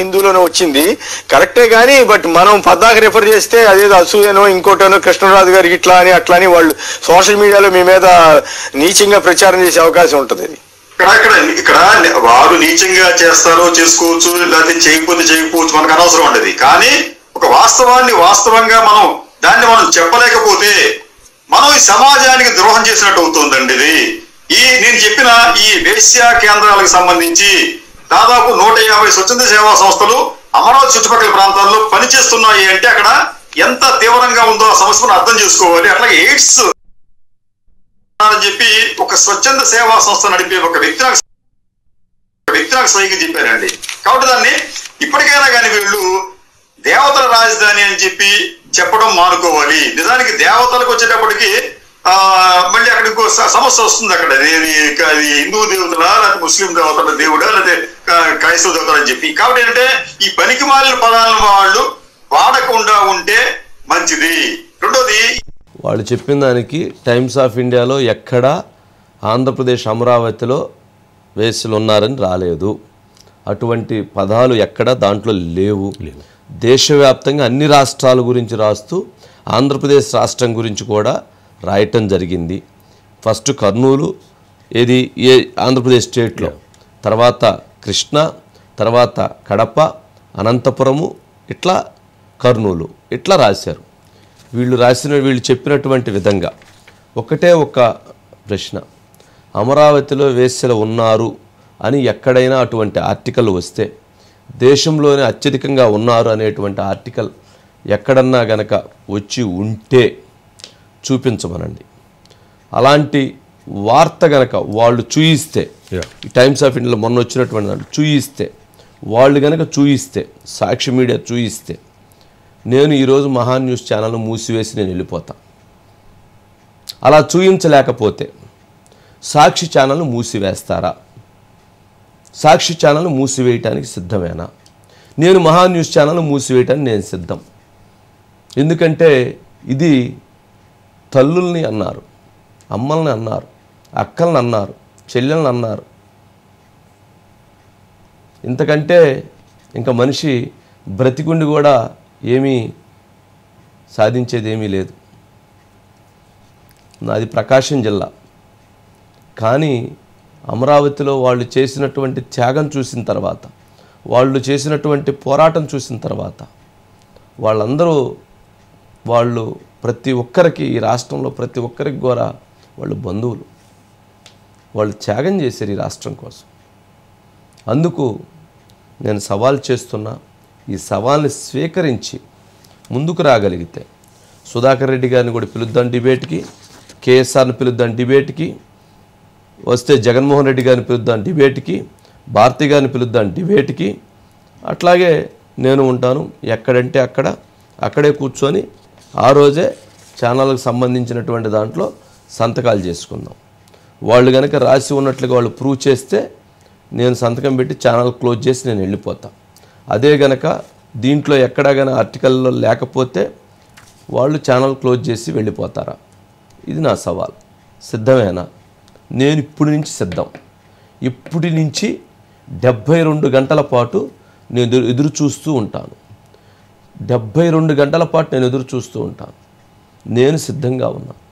హిందూలోనే వచ్చింది కరెక్టే కానీ బట్ మనం పద్దాక రిఫర్ చేస్తే అదేదో అసూయనో ఇంకోటనో కృష్ణరాజు గారికి ఇట్లా అని అట్లా అని వాళ్ళు సోషల్ మీడియాలో మీ మీద నీచంగా ప్రచారం చేసే అవకాశం ఉంటుంది. ఇక్కడ వారు నీచంగా చేస్తారో చేసుకోవచ్చు, లేకపోతే చేయకపోవచ్చు, మనకు అనవసరం ఉండదు. కానీ ఒక వాస్తవాన్ని వాస్తవంగా దాన్ని మనం చెప్పలేకపోతే మనం ఈ సమాజానికి ద్రోహం చేసినట్టు అవుతుందండి. ఇది నేను చెప్పిన ఈ వేశ్య కేంద్రాలకు సంబంధించి దాదాపు 150 స్వచ్ఛంద సేవా సంస్థలు అమరావతి చుట్టుపక్కల ప్రాంతాల్లో పనిచేస్తున్నాయి అంటే అక్కడ ఎంత తీవ్రంగా ఉందో ఆ సమస్యను అర్థం చేసుకోవాలి. అట్లాగే ఎయిడ్స్ అని చెప్పి ఒక స్వచ్ఛంద సేవా సంస్థ నడిపే ఒక వ్యక్తి నాకు స్వయంగా చెప్పారండి. కాబట్టి దాన్ని ఇప్పటికైనా కానీ వీళ్ళు దేవతల రాజధాని అని చెప్పి చెప్పడం మానుకోవాలి. నిజానికి దేవతలకు వచ్చేటప్పటికి మళ్ళీ అక్కడ ఇంకో సమస్య వస్తుంది. అక్కడ అది హిందూ దేవతలా, లేకపోతే ముస్లిం దేవతల దేవుడా, లేకపోతే క్రైస్తవ దేవతలు అని చెప్పి. కాబట్టి ఏంటంటే ఈ పనికి మాలిన పదాలను వాళ్ళు వాడకుండా ఉంటే మంచిది. రెండోది, వాళ్ళు చెప్పిన దానికి టైమ్స్ ఆఫ్ ఇండియాలో ఎక్కడా ఆంధ్రప్రదేశ్ అమరావతిలో వేసులు ఉన్నారని రాలేదు. అటువంటి పదాలు ఎక్కడ దాంట్లో లేవు. దేశవ్యాప్తంగా అన్ని రాష్ట్రాల గురించి రాస్తూ ఆంధ్రప్రదేశ్ రాష్ట్రం గురించి కూడా రాయటం జరిగింది. ఫస్ట్ కర్నూలు ఏది ఆంధ్రప్రదేశ్ స్టేట్లో, తర్వాత కృష్ణ, తర్వాత కడప, అనంతపురము, ఇట్లా కర్నూలు ఇట్లా రాశారు. వీళ్ళు చెప్పినటువంటి విధంగా ఒకటే ఒక ప్రశ్న, అమరావతిలో వేశ్యలు ఉన్నారు అని ఎక్కడైనా అటువంటి ఆర్టికల్ వస్తే, దేశంలోనే అత్యధికంగా ఉన్నారు అనేటువంటి ఆర్టికల్ ఎక్కడన్నా గనక వచ్చి ఉంటే చూపించమనండి. అలాంటి వార్త గనక వాళ్ళు చూయిస్తే, ఈ టైమ్స్ ఆఫ్ ఇండియాలో మొన్న వచ్చినటువంటి దాంట్లో చూయిస్తే, వాళ్ళు గనక చూయిస్తే, సాక్షి మీడియా చూయిస్తే, నేను ఈరోజు మహా న్యూస్ ఛానల్ మూసివేసి నేను వెళ్ళిపోతా. అలా చూయించలేకపోతే సాక్షి ఛానల్ మూసివేస్తారా? సాక్షి ఛానల్ మూసివేయటానికి సిద్ధమేనా? నేను మహా న్యూస్ ఛానల్ మూసివేయటానికి నేను సిద్ధం. ఎందుకంటే ఇది తల్లుల్ని అన్నారు, అమ్మల్ని అన్నారు, అక్కల్ని అన్నారు, చెల్లెల్ని అన్నారు. ఇంతకంటే ఇంకా మనిషి బ్రతికుండి కూడా ఏమీ సాధించేది ఏమీ లేదు. నాది ప్రకాశం జిల్లా, కానీ అమరావతిలో వాళ్ళు చేసినటువంటి త్యాగం చూసిన తర్వాత, వాళ్ళు చేసినటువంటి పోరాటం చూసిన తర్వాత, వాళ్ళు ప్రతి ఒక్కరికి, ఈ రాష్ట్రంలో ప్రతి ఒక్కరికి కూడా వాళ్ళు బంధువులు. వాళ్ళు త్యాగం చేశారు ఈ రాష్ట్రం కోసం. అందుకు నేను సవాల్ చేస్తున్నా, ఈ సవాల్ని స్వీకరించి ముందుకు రాగలిగితే సుధాకర్ రెడ్డి గారిని కూడా పిలుద్దాం డిబేట్కి, కేఎస్ఆర్ని పిలుద్దాం డిబేట్కి, వస్తే జగన్మోహన్ రెడ్డి గారిని పిలుద్దాం డిబేట్కి, భారతి గారిని పిలుద్దాం డిబేట్కి. అట్లాగే నేను ఉంటాను. ఎక్కడంటే అక్కడే కూర్చొని ఆ రోజే ఛానల్కి సంబంధించినటువంటి దాంట్లో సంతకాలు చేసుకుందాం. వాళ్ళు కనుక రాసి ఉన్నట్లుగా వాళ్ళు ప్రూవ్ చేస్తే నేను సంతకం పెట్టి ఛానల్ క్లోజ్ చేసి నేను వెళ్ళిపోతా. అదే గనక దీంట్లో ఎక్కడా కానీ ఆర్టికల్లో లేకపోతే వాళ్ళు ఛానల్ క్లోజ్ చేసి వెళ్ళిపోతారా? ఇది నా సవాల్. సిద్ధమేనా? నేను ఇప్పటి నుంచి సిద్ధం. ఇప్పటి నుంచి 72 గంటల పాటు నేను ఎదురు చూస్తూ ఉంటాను. 72 గంటల పాటు నేను ఎదురు చూస్తూ ఉంటాను. నేను సిద్ధంగా ఉన్నాను.